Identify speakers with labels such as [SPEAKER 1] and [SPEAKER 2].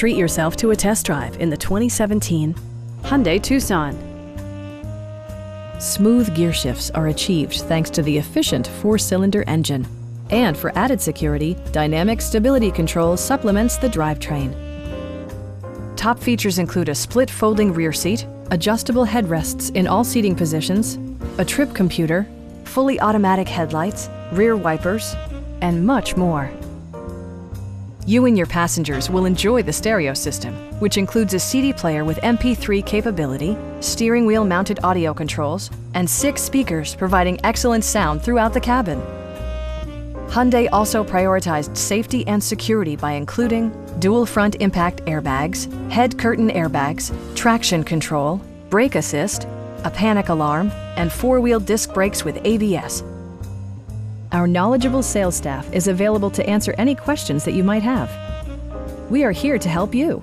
[SPEAKER 1] Treat yourself to a test drive in the 2017 Hyundai Tucson. Smooth gear shifts are achieved thanks to the efficient 4-cylinder engine. And for added security, dynamic stability control supplements the drivetrain. Top features include a split folding rear seat, adjustable headrests in all seating positions, a trip computer, fully automatic headlights, rear wipers, and much more. You and your passengers will enjoy the stereo system, which includes a CD player with MP3 capability, steering wheel mounted audio controls, and 6 speakers providing excellent sound throughout the cabin. Hyundai also prioritized safety and security by including dual front impact airbags, head curtain airbags, traction control, brake assist, a panic alarm, and 4-wheel disc brakes with ABS. Our knowledgeable sales staff is available to answer any questions that you might have. We are here to help you.